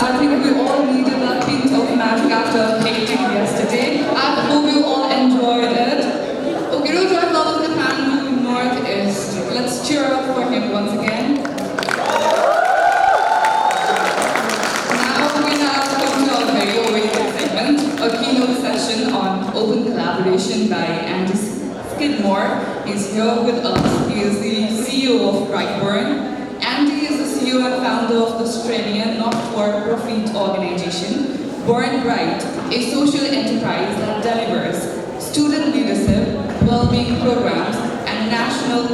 I think we all needed that bit of magic after a hectic yesterday. I hope you all enjoyed it. Okay, Rotaract love of the Pan Northeast. Let's cheer up for him once again. Now we have come to our very awaited segment, a keynote session on open collaboration by Andy Skidmore. He's here with us. He is the CEO of Harbour. Andy is the CEO and founder of the Australian not-for-profit organization, Born Bright, a social enterprise that delivers student leadership, wellbeing programs, and national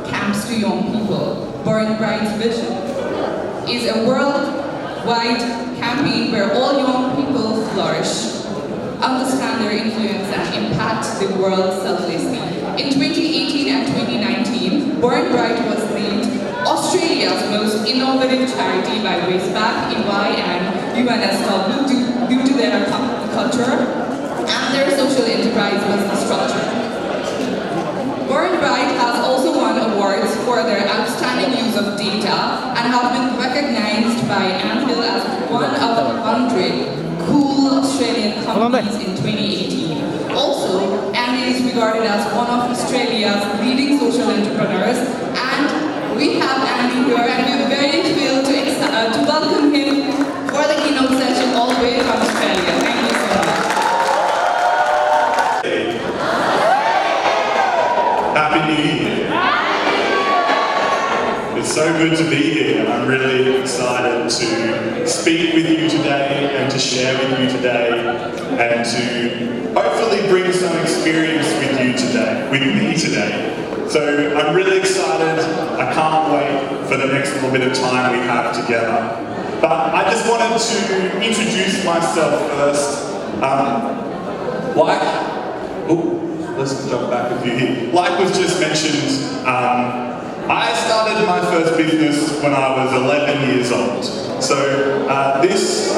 camps to young people. Born Bright's vision is a worldwide campaign where all young people flourish, understand their influence, and impact the world selflessly. In 2018 and 2019, Born Bright was named Australia's most innovative charity by Wasteback, EY, and UNSW due to their culture and their social enterprise business structure. Born Bright has also won awards for their outstanding use of data and have been recognized by Anvil as one of 100 cool Australian companies in 2018. Also, Andy is regarded as one of Australia's leading social entrepreneurs, and we have Andy here, and we're very thrilled to welcome him for the keynote session all the way from Australia. Thank you so much. Happy New Year. It's so good to be here. I'm really excited to speak with you today and to share with you today and to hopefully bring some experience with me today. So I'm really excited. I can't wait for the next little bit of time we have together. But I just wanted to introduce myself first. Let's jump back a few here. Like was just mentioned, I started my first business when I was 11 years old. So this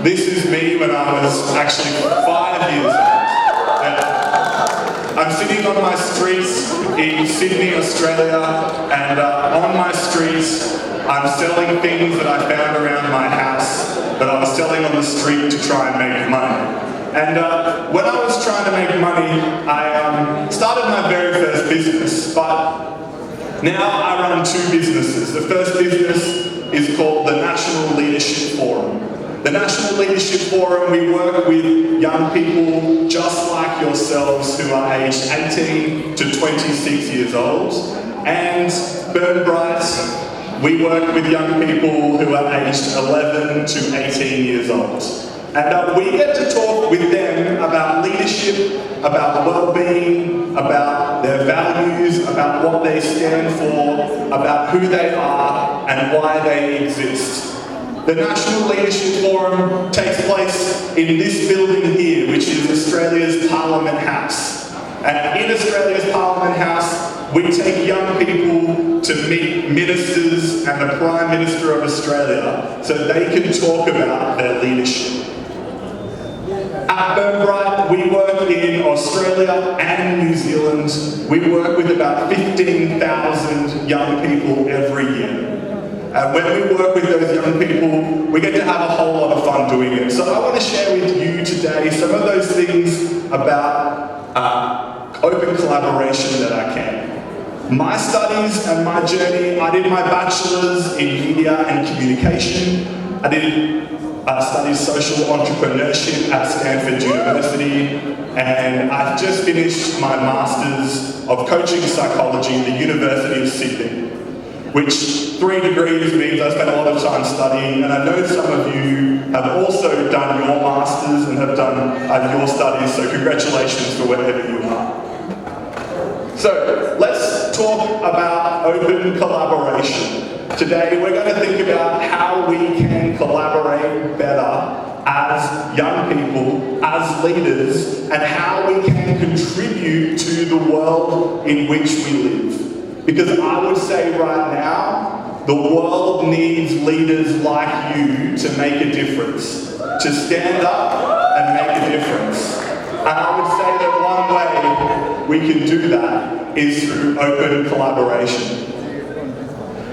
is me when I was actually 5 years old. I'm sitting on my streets in Sydney, Australia, and on my streets I'm selling things that I found around my house that I was selling on the street to try and make money. And when I was trying to make money, I started my very first business, but now I run two businesses. The first business is called the National Leadership Forum. The National Leadership Forum, we work with young people just like yourselves who are aged 18 to 26 years old. And Born Bright, we work with young people who are aged 11 to 18 years old. And we get to talk with them about leadership, about well-being, about their values, about what they stand for, about who they are, and why they exist. The National Leadership Forum takes place in this building here, which is Australia's Parliament House. And in Australia's Parliament House, we take young people to meet ministers and the Prime Minister of Australia so they can talk about their leadership. At Born Bright, we work in Australia and New Zealand. We work with about 15,000 young people every year. And when we work with those young people, we get to have a whole lot of fun doing it. So I want to share with you today some of those things about open collaboration that I can. My studies and my journey, I did my bachelor's in media and communication. I did studied social entrepreneurship at Stanford University, and I've just finished my master's of coaching psychology at the University of Sydney, which 3 degrees means I spent a lot of time studying, and I know some of you have also done your masters and have done your studies, so congratulations for wherever you are. So let's talk about open collaboration. Today we're going to think about how we can collaborate better as young people, as leaders, and how we can contribute to the world in which we live. Because I would say right now, the world needs leaders like you to make a difference, to stand up and make a difference. And I would say that one way we can do that is through open collaboration.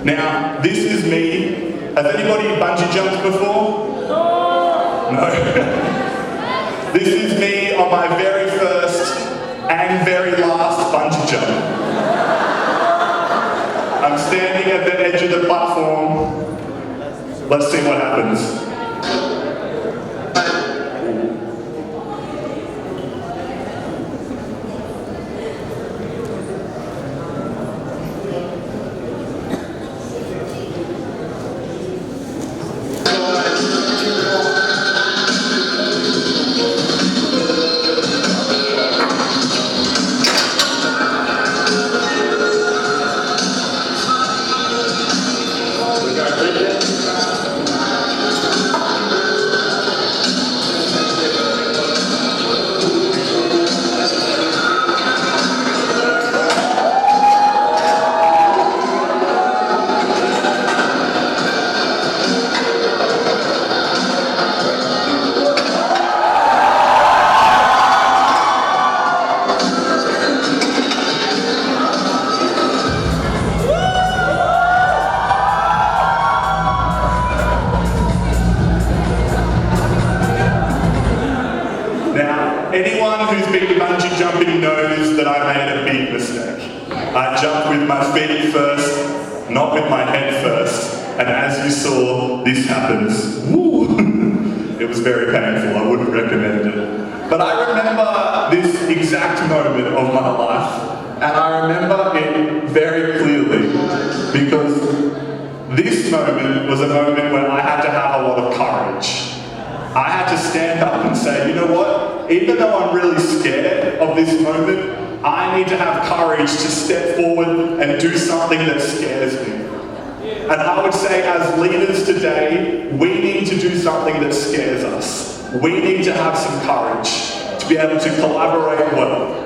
Now, this is me Has anybody bungee jumped before? No. This is me on my very first and very last bungee jump. I'm standing at the edge of the platform. Let's see what happens. Anyone who's been bungee jumping knows that I made a big mistake. I jumped with my feet first, not with my head first, and as you saw, this happens. Woo! It was very painful, I wouldn't recommend it. But I remember this exact moment of my life, and I remember it very clearly, because this moment was a moment when I had to have a lot of courage. I had to stand up and say, you know what? Even though I'm really scared of this moment, I need to have courage to step forward and do something that scares me. And I would say as leaders today, we need to do something that scares us. We need to have some courage to be able to collaborate well.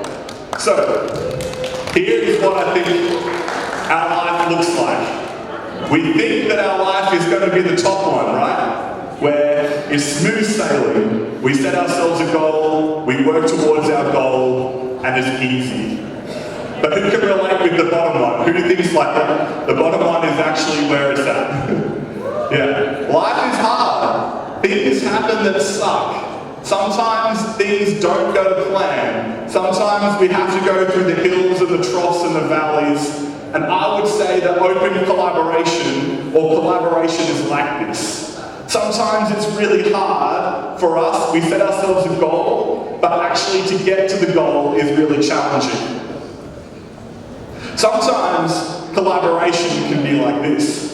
So, here is what I think our life looks like. We think that our life is going to be the top one, right? Where it's smooth sailing, we set ourselves a goal, we work towards our goal, and it's easy. But who can relate with the bottom one? Who thinks like that? The bottom one is actually where it's at. Yeah. Life is hard. Things happen that suck. Sometimes things don't go to plan. Sometimes we have to go through the hills and the troughs and the valleys. And I would say that open collaboration or collaboration is like this. Sometimes it's really hard for us, we set ourselves a goal, but actually to get to the goal is really challenging. Sometimes collaboration can be like this.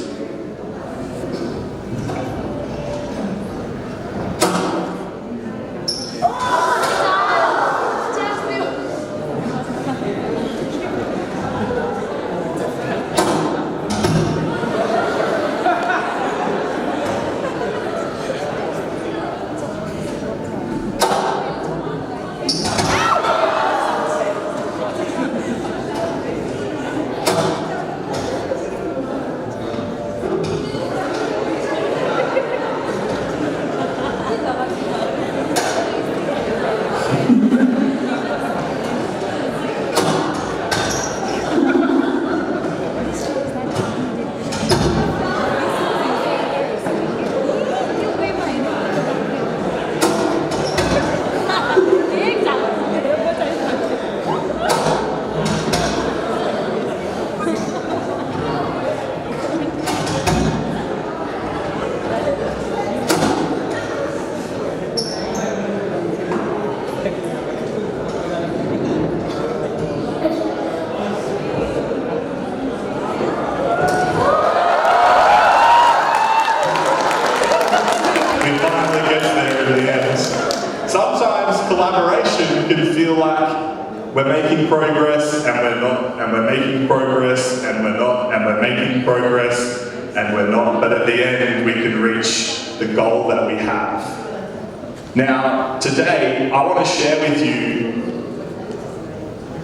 Collaboration can feel like we're making progress and we're not, and we're making progress and we're not, and we're making progress and we're not, but at the end we can reach the goal that we have. Now, today I want to share with you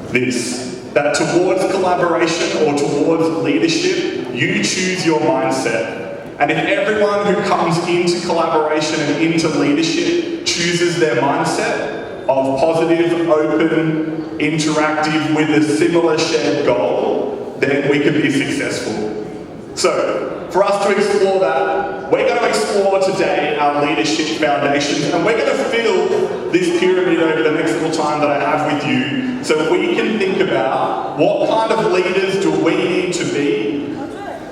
this, that towards collaboration or towards leadership, you choose your mindset. And if everyone who comes into collaboration and into leadership chooses their mindset of positive, open, interactive with a similar shared goal, then we can be successful. So, for us to explore that, we're going to explore today our leadership foundations, and we're going to fill this pyramid over the next little time that I have with you, so we can think about what kind of leaders do we need to be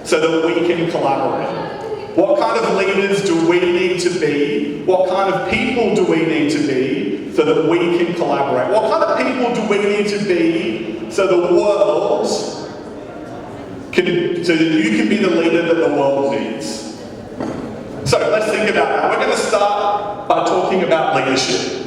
so that we can collaborate. What kind of leaders do we need to be? What kind of people do we need to be so that we can collaborate? What kind of people do we need to be so the world so that you can be the leader that the world needs? So let's think about that. We're going to start by talking about leadership.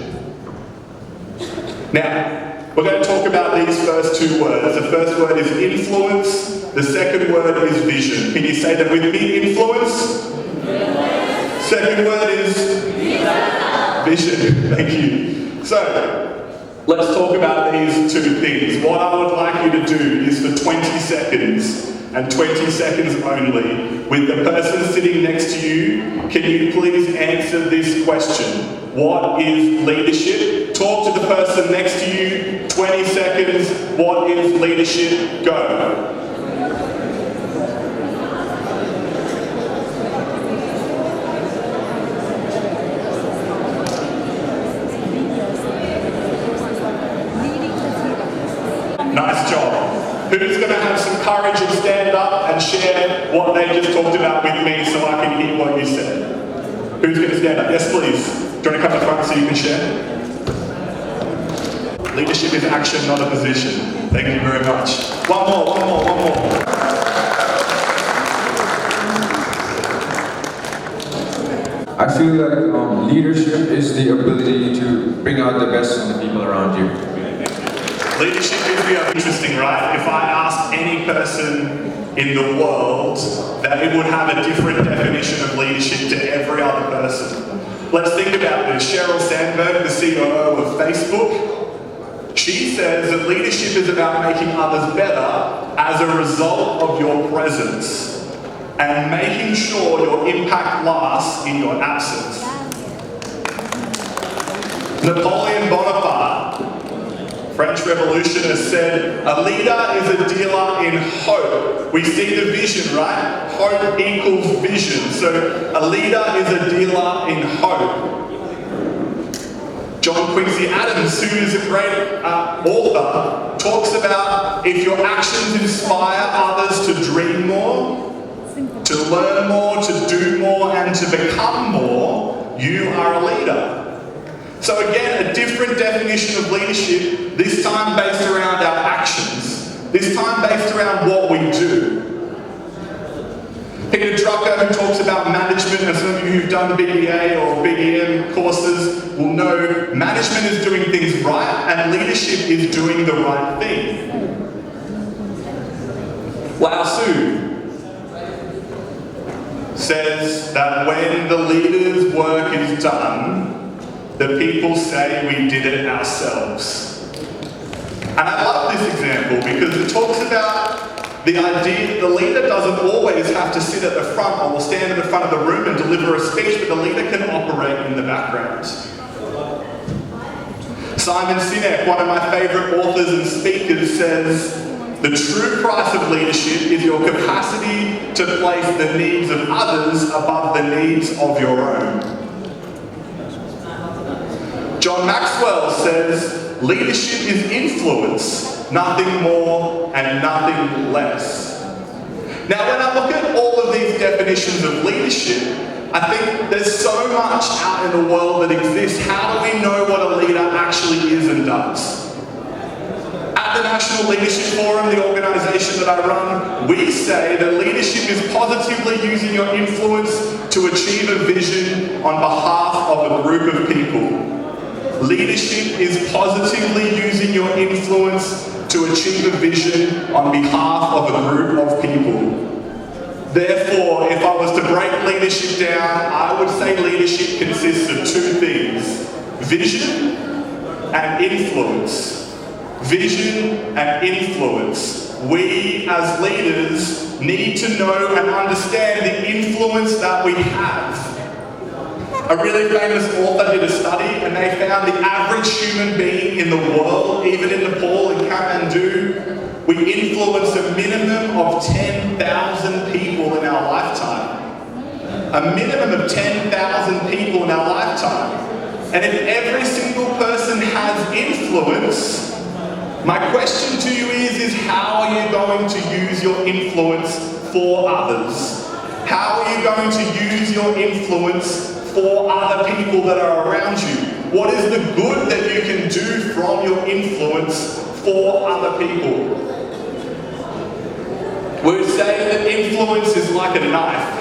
Now, we're going to talk about these first two words. The first word is influence. The second word is vision. Can you say that with me? Influence? Second word is vision. Thank you. So, let's talk about these two things. What I would like you to do is for 20 seconds, and 20 seconds only, with the person sitting next to you, can you please answer this question? What is leadership? Talk to the person next to you, 20 seconds, what is leadership? Go. Nice job. Who's going to have some courage and stand up and share what they just talked about with me so I can hear what you said? Who's going to stand up? Yes, please. Do you want to come to front so you can share? Leadership is action, not a position. Thank you very much. One more. I feel like leadership is the ability to bring out the best in the people around you. Leadership is interesting, right? If I asked any person in the world, that it would have a different definition of leadership to every other person. Let's think about this. Sheryl Sandberg, the CEO of Facebook, she says that leadership is about making others better as a result of your presence and making sure your impact lasts in your absence. Napoleon Bonaparte, French revolutionist, said, a leader is a dealer in hope. We see the vision, right? Hope equals vision. So a leader is a dealer in hope. John Quincy Adams, who is a great author, talks about if your actions inspire others to dream more, to learn more, to do more, and to become more, you are a leader. So again, a different definition of leadership, this time based around our actions, this time based around what we do. Peter Drucker, who talks about management, and some of you who've done BBA or BEM courses will know management is doing things right and leadership is doing the right thing. Lao Tzu says that when the leader's work is done, the people say we did it ourselves. And I love this example because it talks about the idea that the leader doesn't always have to sit at the front or stand in the front of the room and deliver a speech, but the leader can operate in the background. Simon Sinek, one of my favourite authors and speakers, says, the true price of leadership is your capacity to place the needs of others above the needs of your own. John Maxwell says, leadership is influence, nothing more and nothing less. Now, when I look at all of these definitions of leadership, I think there's so much out in the world that exists. How do we know what a leader actually is and does? At the National Leadership Forum, the organisation that I run, we say that leadership is positively using your influence to achieve a vision on behalf of a group of people. Leadership is positively using your influence to achieve a vision on behalf of a group of people. Therefore, if I was to break leadership down, I would say leadership consists of two things: vision and influence. Vision and influence. We as leaders need to know and understand the influence that we have. A really famous author did a study and they found the average human being in the world, even in Nepal and Kathmandu, we influence a minimum of 10,000 people in our lifetime. A minimum of 10,000 people in our lifetime. And if every single person has influence, my question to you is how are you going to use your influence for others? How are you going to use your influence for other people that are around you? What is the good that you can do from your influence for other people? We would say that influence is like a knife.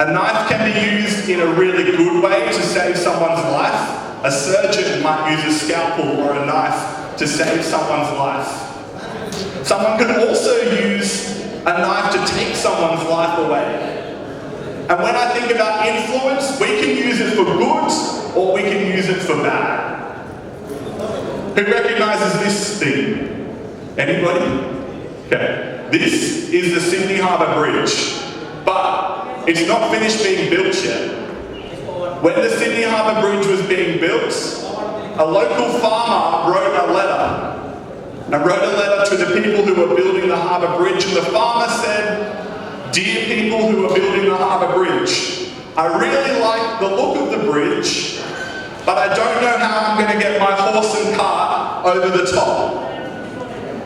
A knife can be used in a really good way to save someone's life. A surgeon might use a scalpel or a knife to save someone's life. Someone can also use a knife to take someone's life away. And when I think about influence, we can use it for good or we can use it for bad. Who recognises this thing? Anybody? Okay. This is the Sydney Harbour Bridge, but it's not finished being built yet. When the Sydney Harbour Bridge was being built, a local farmer wrote a letter. And wrote a letter to the people who were building the Harbour Bridge, and the farmer said, "Dear people who are building the Harbour Bridge, I really like the look of the bridge, but I don't know how I'm going to get my horse and cart over the top.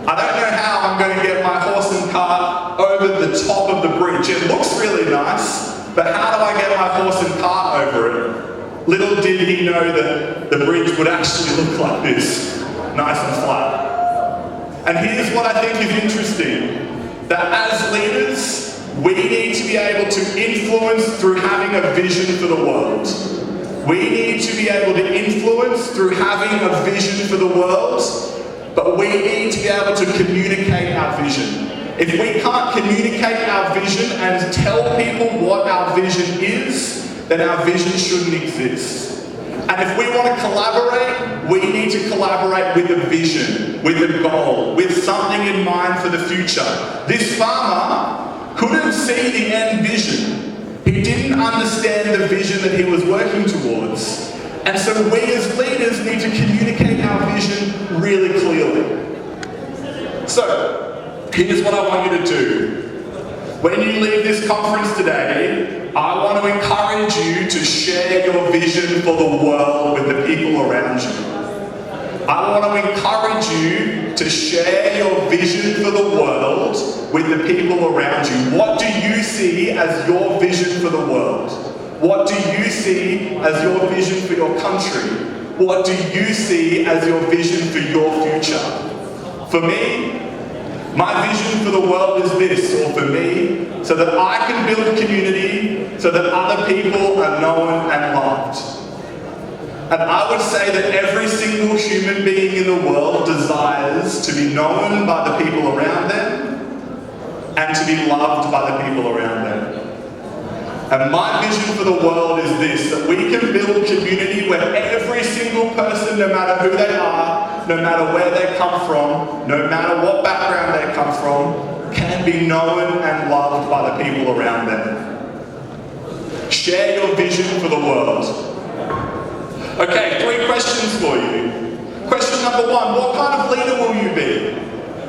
I don't know how I'm going to get my horse and cart over the top of the bridge. It looks really nice, but how do I get my horse and cart over it?" Little did he know that the bridge would actually look like this, nice and flat. And here's what I think is interesting, that as leaders, we need to be able to influence through having a vision for the world. We need to be able to influence through having a vision for the world, but we need to be able to communicate our vision. If we can't communicate our vision and tell people what our vision is, then our vision shouldn't exist. And if we want to collaborate, we need to collaborate with a vision, with a goal, with something in mind for the future. This farmer couldn't see the end vision. He didn't understand the vision that he was working towards. And so we as leaders need to communicate our vision really clearly. So, here's what I want you to do. When you leave this conference today, I want to encourage you to share your vision for the world with the people around you. I want to encourage you to share your vision for the world with the people around you. What do you see as your vision for the world? What do you see as your vision for your country? What do you see as your vision for your future? For me, my vision for the world is this, or for me, so that I can build a community so that other people are known and loved. And I would say that every single human being in the world desires to be known by the people around them and to be loved by the people around them. And my vision for the world is this, that we can build a community where every single person, no matter who they are, no matter where they come from, no matter what background they come from, can be known and loved by the people around them. Share your vision for the world. Okay, 3 questions for you. Question number 1, what kind of leader will you be?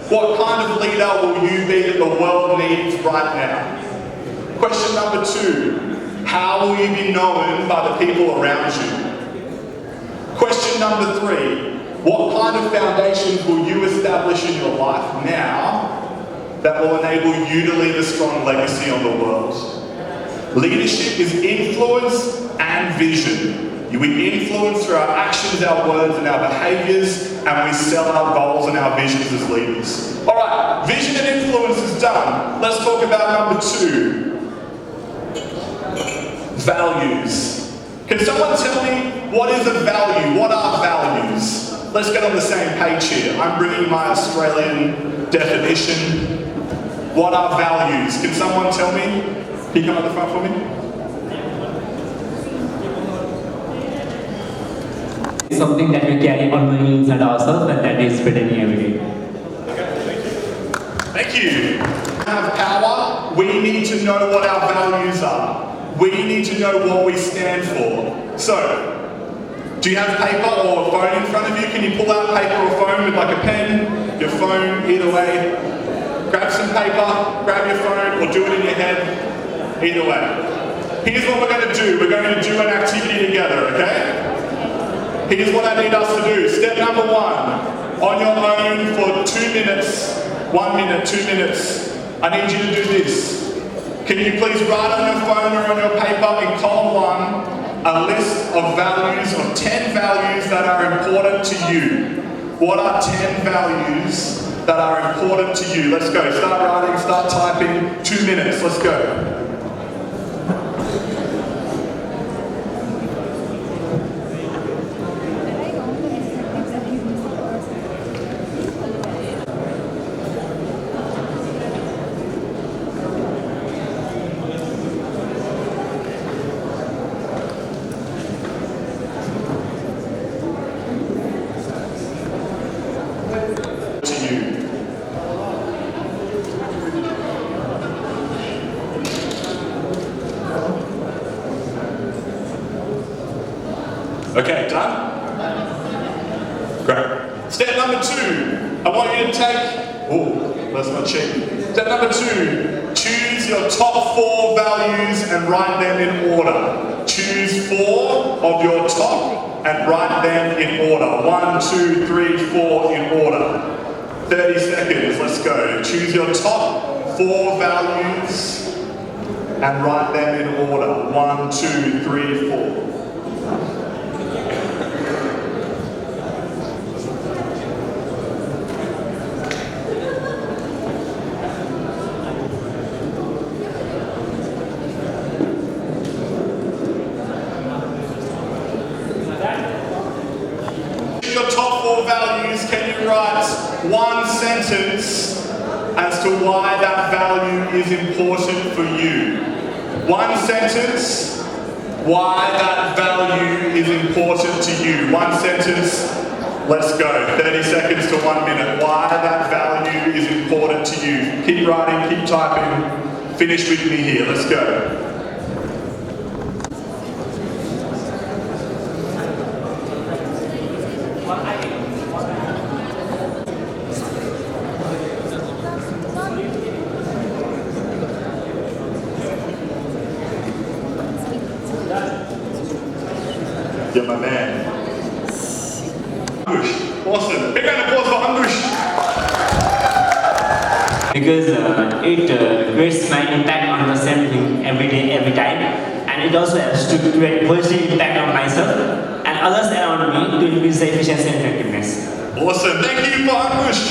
What kind of leader will you be that the world needs right now? Question number 2, how will you be known by the people around you? Question number 3, what kind of foundations will you establish in your life now that will enable you to leave a strong legacy on the world? Leadership is influence and vision. We influence through our actions, our words, and our behaviours, and we sell our goals and our visions as leaders. Alright, vision and influence is done. Let's talk about number 2. Values. Can someone tell me what is a value? What are values? Let's get on the same page here. I'm bringing my Australian definition. What are values? Can someone tell me? Can you come at the front for me? Something that we carry on the inside ourselves and that is pretending every day. Thank you. To have power, we need to know what our values are. We need to know what we stand for. So, Do you have paper or a phone in front of you? Can you pull out paper or phone with like a pen, your phone, either way? Grab some paper, grab your phone, or do it in your head, either way. Here's what we're going to do. We're going to do an activity together, okay? Here's what I need us to do. Step number 1, on your own for 2 minutes, 1 minute, 2 minutes. I need you to do this. Can you please write on your phone or on your paper in column 1 a list of values, of 10 values that are important to you? What are 10 values that are important to you? Let's go. Start writing, start typing. 2 minutes. Let's go. Okay, done? Great. Step number 2, I want you to take, that's not cheap. Step number 2, choose your top 4 values and write them in order. Choose 4 of your top and write them in order. 1, 2, 3, 4 in order. 30 seconds, let's go. Choose your top 4 values and write them in order. 1, 2, 3, 4. Your top 4 values, can you write 1 sentence as to why that value is important for you? 1 sentence, why that value is important to you. 1 sentence, let's go. 30 seconds to 1 minute. Why that value is important to you. Keep writing, keep typing. Finish with me here, let's go. You're my man. Angush. Awesome. Big round of applause for Angush. Because it creates my impact on the same thing every day, every time. And it also has to create positive impact on myself and others around me to increase the efficiency and effectiveness. Awesome. Thank you for Angush.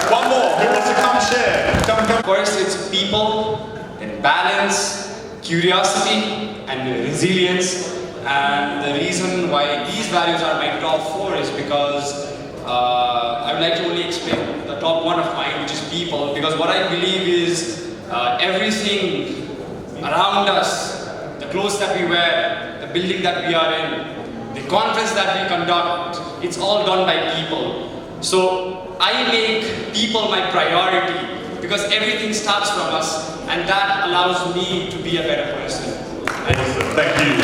One more. Who wants to come share? Come. First, it's people, then balance, curiosity, and resilience. And the reason why these values are my top 4 is because I would like to only explain the top 1 of mine, which is people, because what I believe is everything around us, the clothes that we wear, the building that we are in, the conference that we conduct, it's all done by people. So I make people my priority because everything starts from us, and that allows me to be a better person. Awesome. Thank you.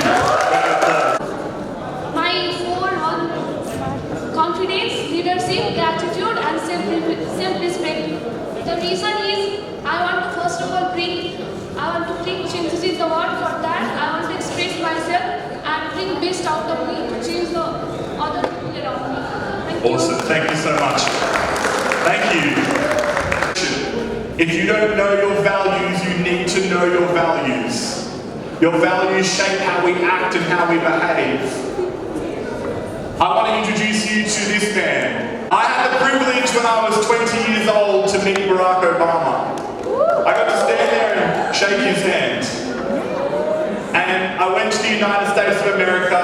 My 4 are confidence, leadership, gratitude, and self-respect. The reason is I want to first of all I want to bring changes in the world. For that, I want to express myself and bring best out of me to change the other people around me. Thank you. Awesome. Thank you so much. Thank you. If you don't know your values, you need to know your values. Your values shape how we act and how we behave. I want to introduce you to this man. I had the privilege when I was 20 years old to meet Barack Obama. I got to stand there and shake his hand. And I went to the United States of America.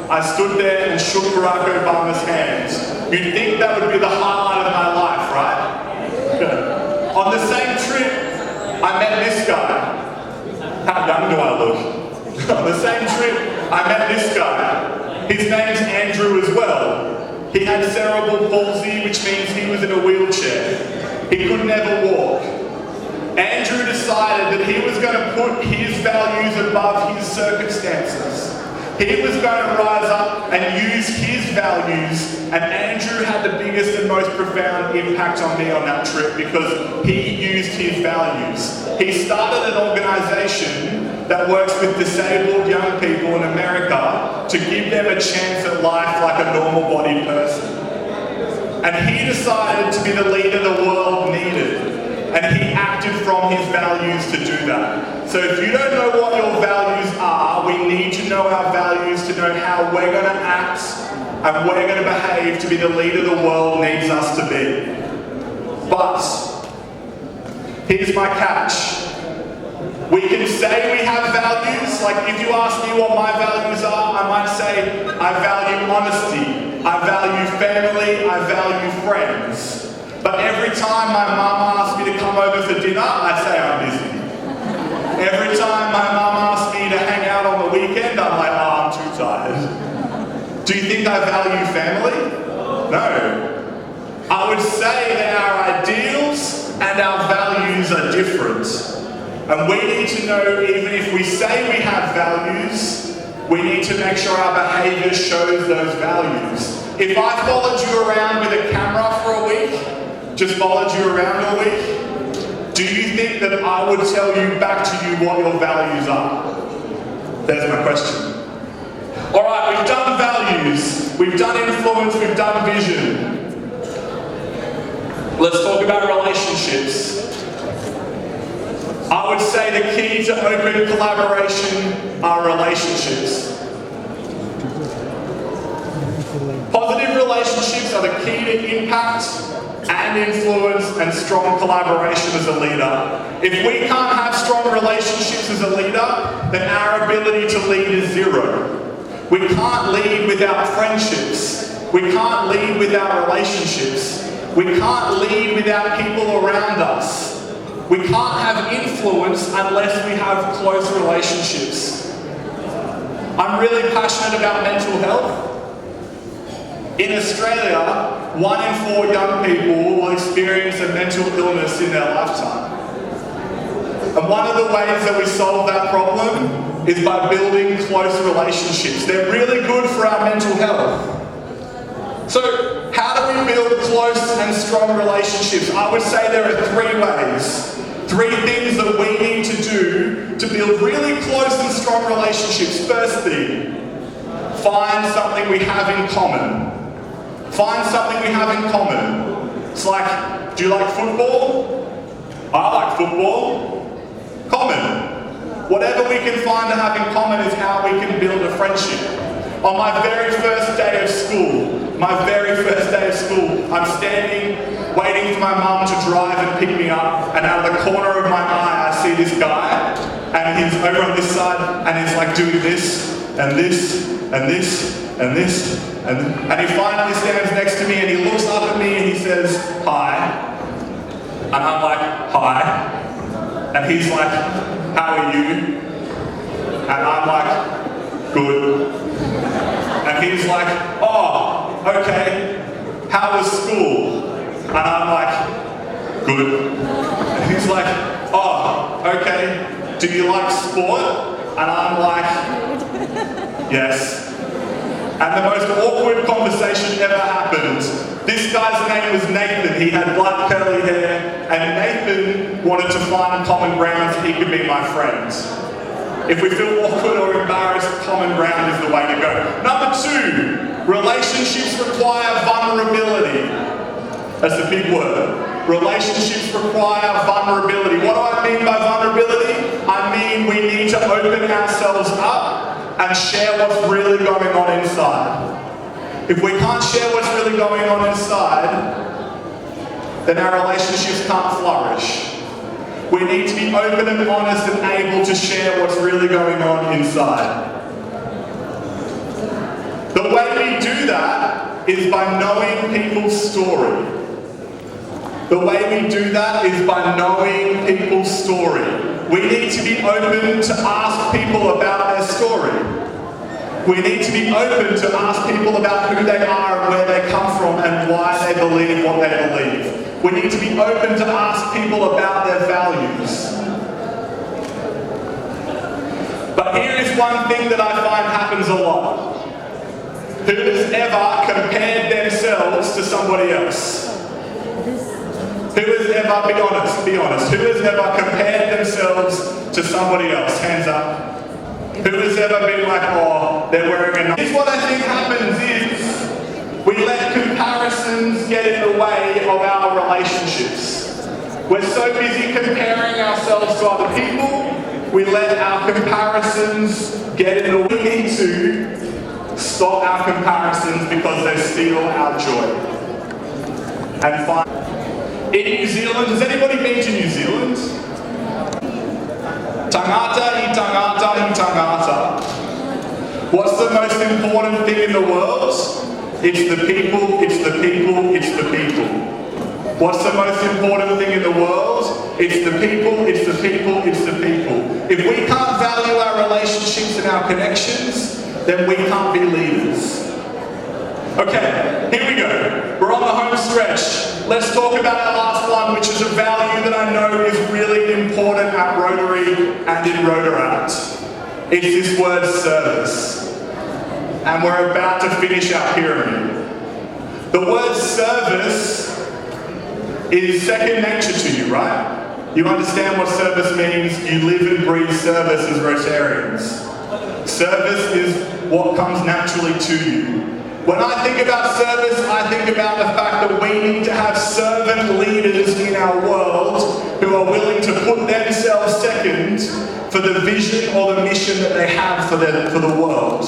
I stood there and shook Barack Obama's hand. You'd think that would be the highlight of my life, right? On the same trip, I met this guy. How young do I look? On the same trip, I met this guy. His name's Andrew as well. He had cerebral palsy, which means he was in a wheelchair. He could never walk. Andrew decided that he was going to put his values above his circumstances. He was going to rise up and use his values, and Andrew had the biggest and most profound impact on me on that trip because he used his values. He started an organisation that works with disabled young people in America to give them a chance at life like a normal-bodied person. And he decided to be the leader the world needed. And he acted from his values to do that. So if you don't know what your values are, we need to know our values to know how we're going to act and we're going to behave to be the leader the world needs us to be. But here's my catch. We can say we have values. Like if you ask me what my values are, I might say I value honesty, I value family, I value friends. But every time my mum asks me to come over for dinner, I say I'm busy. Every time my mum asks me to hang out on the weekend, I'm like, oh, I'm too tired. Do you think I value family? No. I would say that our ideals and our values are different. And we need to know, even if we say we have values, we need to make sure our behaviour shows those values. If I followed you around with a camera for a week, just followed you around all week, do you think that I would tell you back to you what your values are? There's my question. Alright, we've done values, we've done influence, we've done vision. Let's talk about relationships. I would say the key to open collaboration are relationships. Positive relationships are the key to impact and influence and strong collaboration as a leader. If we can't have strong relationships as a leader, then our ability to lead is zero. We can't lead without friendships. We can't lead without relationships. We can't lead without people around us. We can't have influence unless we have close relationships. I'm really passionate about mental health. In Australia, 1 in 4 young people will experience a mental illness in their lifetime. And one of the ways that we solve that problem is by building close relationships. They're really good for our mental health. So, how do we build close and strong relationships? I would say there are 3 ways. 3 things that we need to do to build really close and strong relationships. First thing, find something we have in common. Find something we have in common. It's like, do you like football? I like football. Common. Whatever we can find to have in common is how we can build a friendship. On my very first day of school, I'm standing, waiting for my mum to drive and pick me up, and out of the corner of my eye, I see this guy, and he's over on this side, and he's like doing this, and this, and this, and this, and he finally stands next to me, and he looks up at me, and he says, hi, and I'm like, hi, and he's like, how are you? And I'm like, good. And he's like, oh, okay, how was school? And I'm like, good. And he's like, oh, okay, do you like sport? And I'm like, yes. And the most awkward conversation ever happened. This guy's name was Nathan. He had black curly hair, and Nathan wanted to find common ground so he could be my friend. If we feel awkward or embarrassed, common ground is the way to go. Number 2, relationships require vulnerability. That's a big word. Relationships require vulnerability. What do I mean by vulnerability? I mean we need to open ourselves up and share what's really going on inside. If we can't share what's really going on inside, then our relationships can't flourish. We need to be open and honest and able to share what's really going on inside. The way we do that is by knowing people's story. The way we do that is by knowing people's story. We need to be open to ask people about their story. We need to be open to ask people about who they are and where they come from and why they believe what they believe. We need to be open to ask people about their values. But here is one thing that I find happens a lot. Who has ever compared themselves to somebody else? Who has ever, be honest, who has ever compared themselves to somebody else? Hands up. Who has ever been like, oh, they're wearing a... Here's what I think happens is, we let comparisons get in the way of our relationships. We're so busy comparing ourselves to other people, we let our comparisons get in the way. We need to stop our comparisons because they steal our joy. And find... In New Zealand, has anybody been to New Zealand? Tangata I tangata I tangata. What's the most important thing in the world? It's the people, it's the people, it's the people. What's the most important thing in the world? It's the people, it's the people, it's the people. If we can't value our relationships and our connections, then we can't be leaders. Okay, here we go. We're on the home stretch. Let's talk about our last one, which is a value that I know is really important at Rotary and in Rotaract. It's this word service. And we're about to finish our pyramid. The word service is second nature to you, right? You understand what service means. You live and breathe service as Rotarians. Service is what comes naturally to you. When I think about service, I think about the fact that we need to have servant leaders in our world who are willing to put themselves second for the vision or the mission that they have for the world.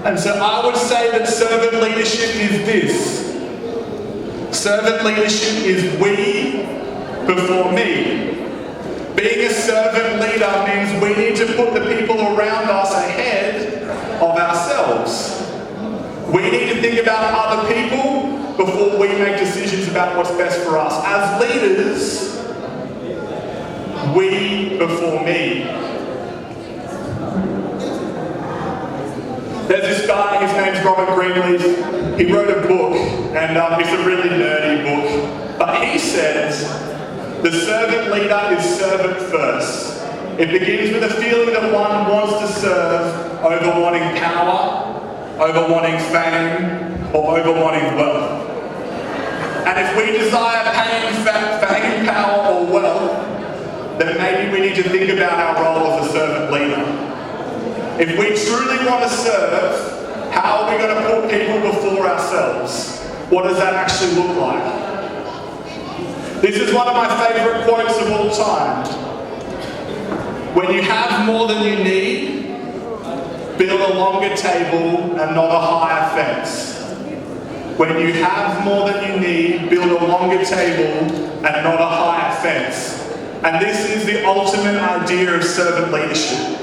And so I would say that servant leadership is this. Servant leadership is we before me. Being a servant leader means we need to put the people around us ahead of ourselves. We need to think about other people before we make decisions about what's best for us. As leaders, we before me. There's this guy, his name's Robert Greenleaf. He wrote a book, and it's a really nerdy book. But he says, the servant leader is servant first. It begins with a feeling that one wants to serve over wanting power, over wanting fame, or over wanting wealth. And if we desire fame, power, or wealth, then maybe we need to think about our role as a servant leader. If we truly want to serve, how are we going to put people before ourselves? What does that actually look like? This is one of my favourite quotes of all time. When you have more than you need, build a longer table and not a higher fence. When you have more than you need, build a longer table and not a higher fence. And this is the ultimate idea of servant leadership.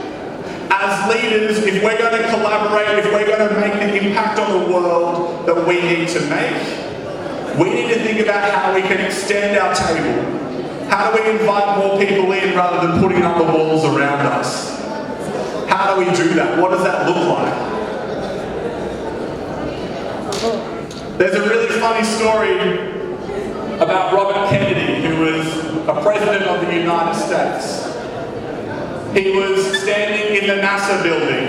As leaders, if we're going to collaborate, if we're going to make the impact on the world that we need to make, we need to think about how we can extend our table. How do we invite more people in rather than putting up the walls around us? How do we do that? What does that look like? There's a really funny story about Robert Kennedy, who was a president of the United States. He was standing in the NASA building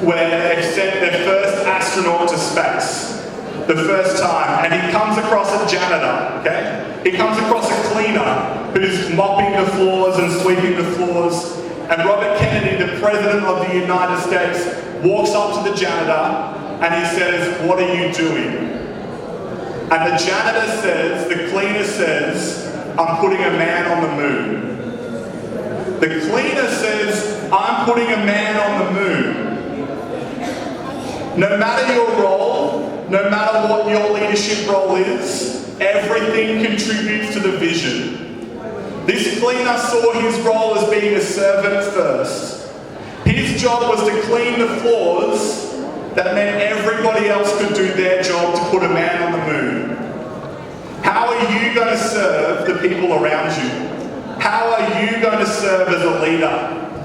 where they sent their first astronaut to space. The first time, and he comes across a janitor, okay? He comes across a cleaner who's mopping the floors and sweeping the floors. And Robert Kennedy, the President of the United States, walks up to the janitor and he says, "What are you doing?" And the janitor says, the cleaner says, "I'm putting a man on the moon." The cleaner says, "I'm putting a man on the moon." No matter your role, no matter what your leadership role is, everything contributes to the vision. This cleaner saw his role as being a servant first. His job was to clean the floors. That meant everybody else could do their job to put a man on the moon. How are you going to serve the people around you? How are you going to serve as a leader?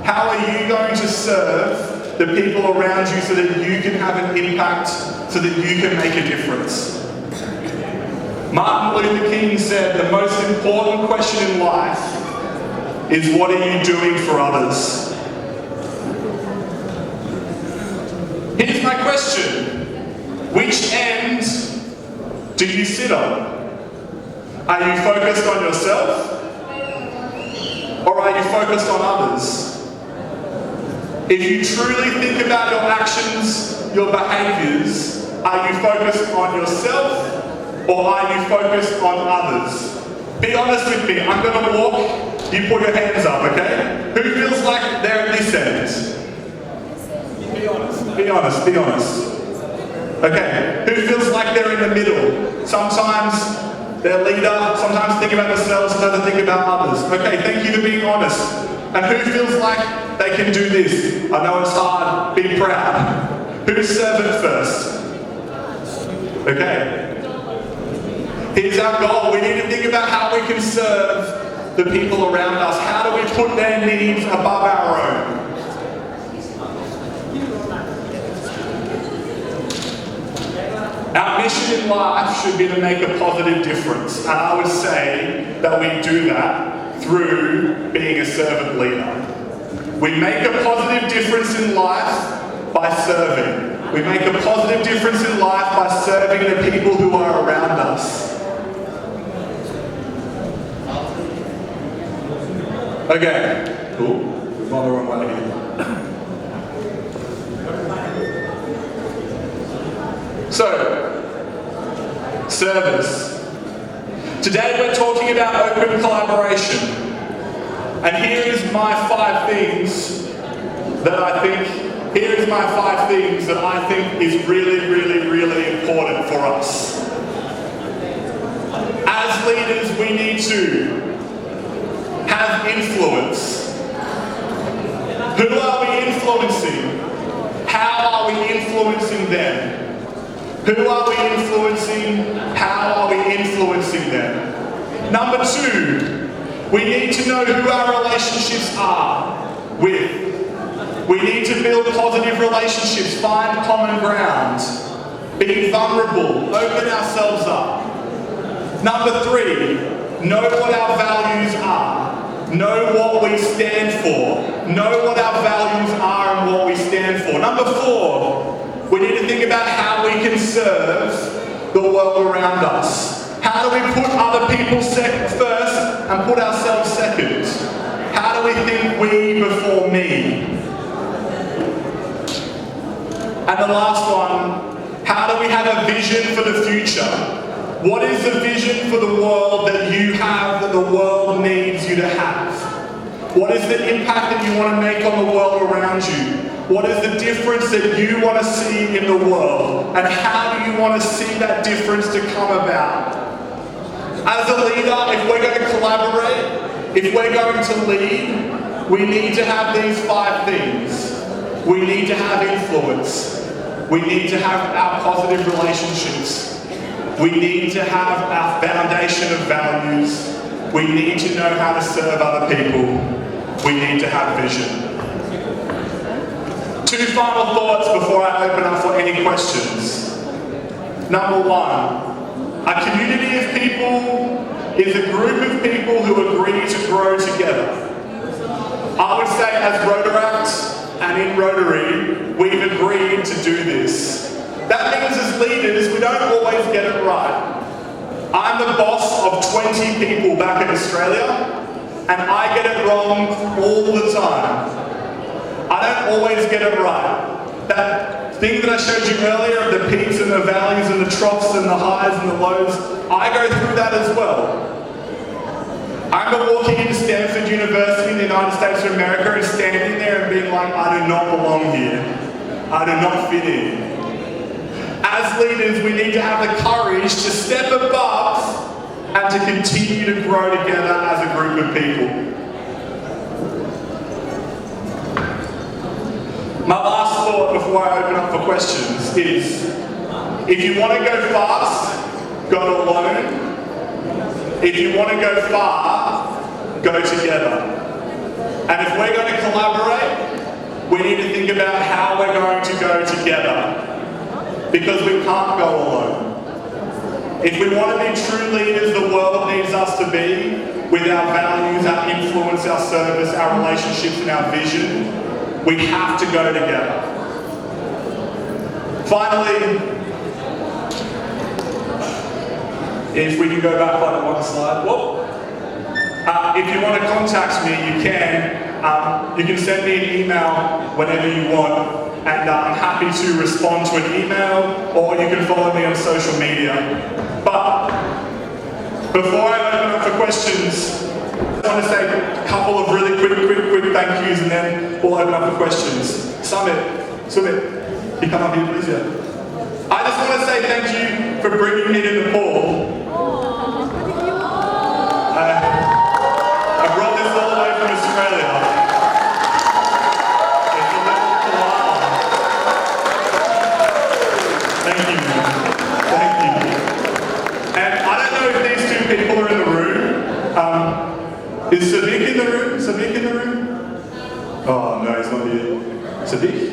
How are you going to serve the people around you so that you can have an impact, so that you can make a difference? Martin Luther King said the most important question in life is, what are you doing for others? Here's my question. Which end do you sit on? Are you focused on yourself? Or are you focused on others? If you truly think about your actions, your behaviours, are you focused on yourself or are you focused on others? Be honest with me. I'm going to walk, you put your hands up, okay? Who feels like they're at this end? Be honest, be honest, be honest. Okay, who feels like they're in the middle? Sometimes they're leader, sometimes think about themselves, sometimes think about others. Okay, thank you for being honest. And who feels like they can do this? I know it's hard, be proud. Who's servant first? Okay. Here's our goal. We need to think about how we can serve the people around us. How do we put their needs above our own? Our mission in life should be to make a positive difference. And I would say that we do that through being a servant leader. We make a positive difference in life by serving. We make a positive difference in life by serving the people who are around us. Okay, cool. We've gone the wrong way here. So, service. Today we're talking about open collaboration. And here is my 5 things that I think is really, really, really important for us. As leaders, we need to have influence. Who are we influencing? How are we influencing them? Who are we influencing? How are we influencing them? Number 2, we need to know who our relationships are with. We need to build positive relationships, find common ground, be vulnerable, open ourselves up. Number 3, know what our values are. Know what we stand for. Know what our values are and what we stand for. Number 4, we need to think about how we can serve the world around us. How do we put other people first and put ourselves second? How do we think we before me? And the last one, how do we have a vision for the future? What is the vision for the world that you have, that the world needs you to have? What is the impact that you want to make on the world around you? What is the difference that you want to see in the world? And how do you want to see that difference to come about? As a leader, if we're going to collaborate, if we're going to lead, we need to have these 5 things. We need to have influence. We need to have our positive relationships. We need to have our foundation of values. We need to know how to serve other people. We need to have vision. 2 final thoughts before I open up for any questions. Number 1, a community of people is a group of people who agree to grow together. I would say as Rotaract and in Rotary, we've agreed to do this. That means as leaders, we don't always get it right. I'm the boss of 20 people back in Australia, and I get it wrong all the time. I don't always get it right. That thing that I showed you earlier of the peaks and the valleys and the troughs and the highs and the lows, I go through that as well. I remember walking into Stanford University in the United States of America and standing there and being like, I do not belong here. I do not fit in. As leaders, we need to have the courage to step above and to continue to grow together as a group of people. My last thought before I open up for questions is, if you want to go fast, go alone. If you want to go far, go together. And if we're going to collaborate, we need to think about how we're going to go together. Because we can't go alone. If we want to be true leaders the world needs us to be, with our values, our influence, our service, our relationships and our vision, we have to go together. Finally, if we can go back like one slide. Whoa. If you want to contact me, you can. You can send me an email whenever you want, and I'm happy to respond to an email, or you can follow me on social media. But before I open up for questions, I want to say a couple of really quick thank yous, and then we'll open up for questions. Sumit, you come up here, please. Yeah. I just want to say thank you for bringing me to Nepal. I brought this all the way from Australia. It's a little koala. Thank you, man. Thank you. And I don't know if these two people are in the room. Is Sadiq in the room? Sadiq in the room? Oh, no, he's not here. Sadiq?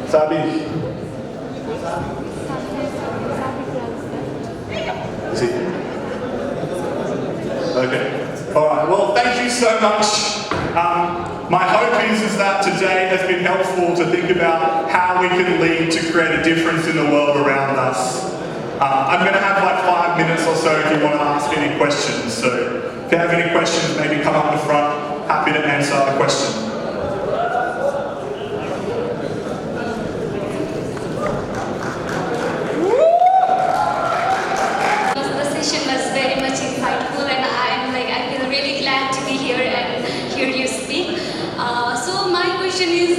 Sadiq. Is he? Okay. Alright, well, thank you so much. My hope is that today has been helpful to think about how we can lead to create a difference in the world around us. I'm going to have like 5 minutes or so if you want to ask any questions. So if you have any questions, maybe come up the front. Happy to answer a question. The session was very much insightful, and I feel really glad to be here and hear you speak. So my question is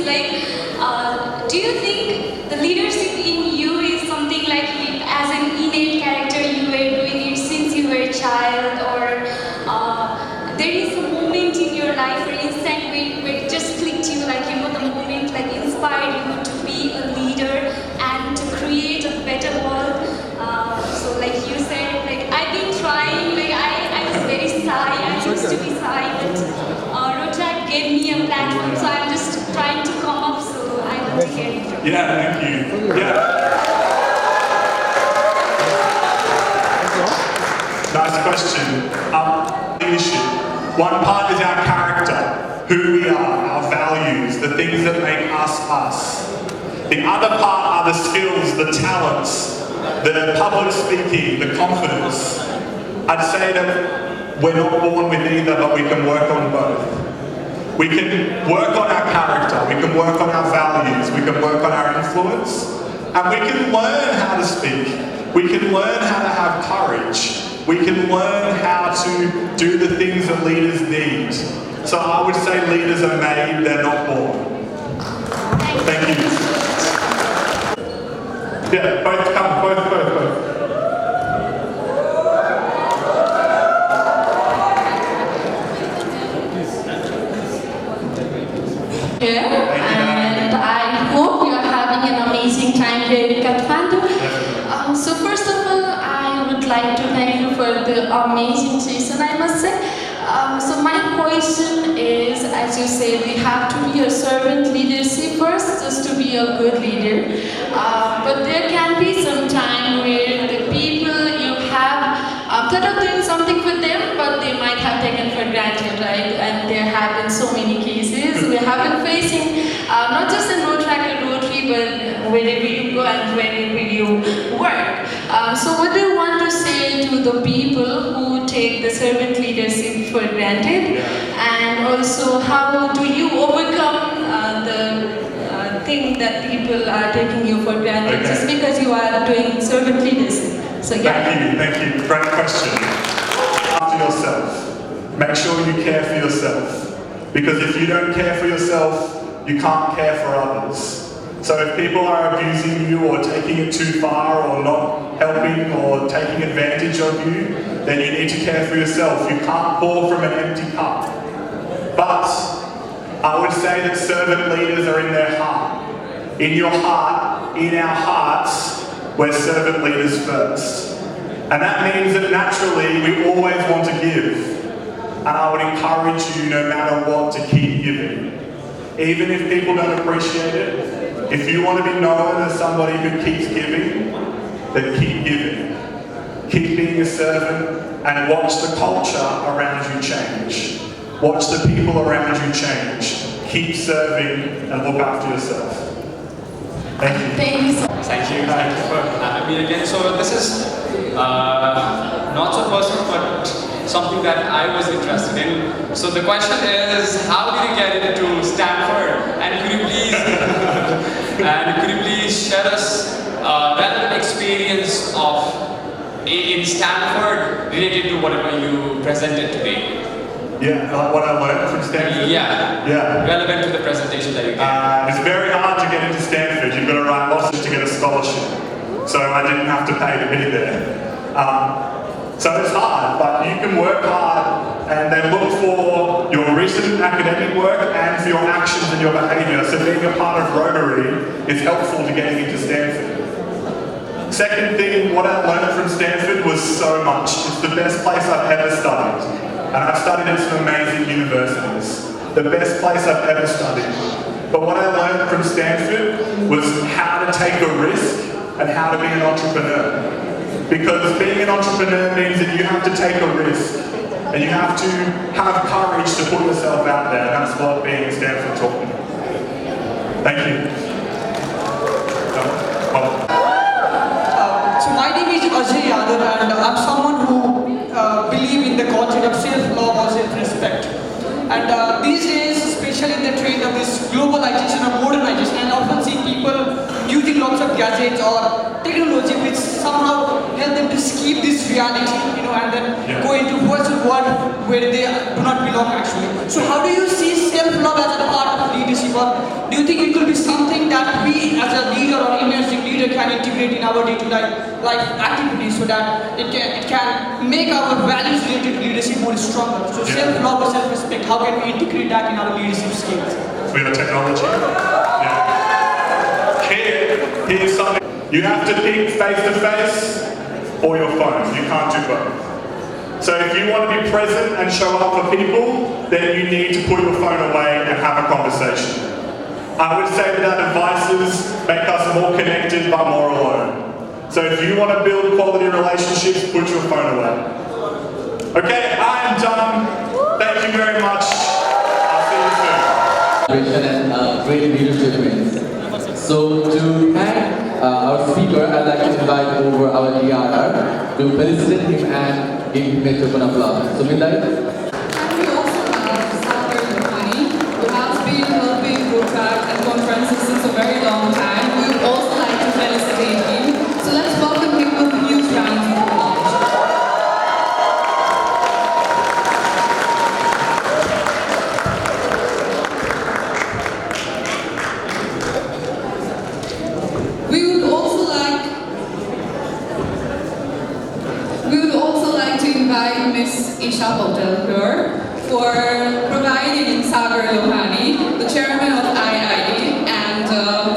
do you think the leadership in you is something like as an innate character you were doing it since you were a child, or there is a moment in your life, for instance, where it just clicked you, the moment inspired you to be a leader and to create a better world? So like you said, I've been trying, I was very shy, I used to be shy, but Rotaract gave me a platform, so I'm just trying to come up, so I want to hear it from you. Yeah, thank you. Yeah. Nice question. Leadership. One part is our character, who we are, our values, the things that make us us. The other part are the skills, the talents, the public speaking, the confidence. I'd say that we're not born with either, but we can work on both. We can work on our character, we can work on our values, we can work on our influence, and we can learn how to speak. We can learn how to have courage. We can learn how to do the things that leaders need. So I would say leaders are made, they're not born. Thank you. Yeah, both come, both. Here, and I hope you are having an amazing time here in Kathmandu. So first of all, I would like to thank you for the amazing session, I must say. So my question is, as you say, we have to be a servant leadership first, just to be a good leader. But there can be some time where the people you have thought of doing something for them, but they might have taken for granted, right? And there have been so many cases we have been facing, not just in Rotaract or Rotary, but wherever you go and wherever you work. So what do you want to say to the people who take the servant leadership for granted? And also, how do you overcome the thing that people are taking you for granted just because you are doing servant leadership? So yeah. Thank you. Great question. After yourself. Make sure you care for yourself. Because if you don't care for yourself, you can't care for others. So if people are abusing you or taking it too far or not helping or taking advantage of you, then you need to care for yourself. You can't pour from an empty cup. But I would say that servant leaders are in their heart. In your heart, in our hearts, we're servant leaders first. And that means that naturally we always want to give. And I would encourage you, no matter what, to keep giving. Even if people don't appreciate it, if you want to be known as somebody who keeps giving, then keep giving. Keep being a servant and watch the culture around you change. Watch the people around you change. keep serving, and look after yourself. Thank you. Thank you so much. Thank you for having me again. So this is not so personal, but something that I was interested in. So the question is, how did you get into Stanford? And could you please share us relevant experience of in Stanford related to whatever you presented today? Yeah, like what I learned from Stanford? Yeah. Relevant to the presentation that you gave. It's very hard to get into Stanford. You've got to write lots to get a scholarship. So I didn't have to pay to be there. So it's hard, but you can work hard and then look for your recent academic work and for your actions and your behaviour. So being a part of Rotary is helpful to getting into Stanford. Second thing, what I learned from Stanford was so much. It's the best place I've ever studied. And I've studied at some amazing universities. The best place I've ever studied. But what I learned from Stanford was how to take a risk and how to be an entrepreneur. Because being an entrepreneur means that you have to take a risk. And you have to have courage to put yourself out there. And that's what being at Stanford taught me. Thank you. So my name is Ajay Yadav, and I'm someone who believes in the concept of self-love or self-respect. And these days, especially in the trend of this globalization or modernization, I often see people using lots of gadgets or technology which somehow help them to escape this reality, and then go into virtual world where they do not belong actually. So how do you see self-love as a part of leadership, or do you think it could be something that we as a leader or emerging leader can integrate in our day-to-day life activities so that it can make our values related to leadership more stronger? So self-love or self-respect, how can we integrate that in our leadership skills? We have technology. Here's something. You have to pick face-to-face or your phone. You can't do both. So if you want to be present and show up for people, then you need to put your phone away and have a conversation. I would say that our devices make us more connected but more alone. So if you want to build quality relationships, put your phone away. Okay, I am done. Thank you very much. I'll see you soon. And great leadership events. So to thank our speaker, I'd like to invite over our DRR to felicitate him and give him a token of love. So Midnight. And we also have Harbour who has been helping Rotaract and conferences since a very long time. We would also like to felicitate him. So let's welcome him with a huge round of applause. We would also like to invite Ms. Isha Hotel here for providing Sagar Lohani, the chairman of IIE, and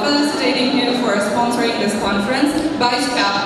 felicitating him for sponsoring this conference, Vice Chairman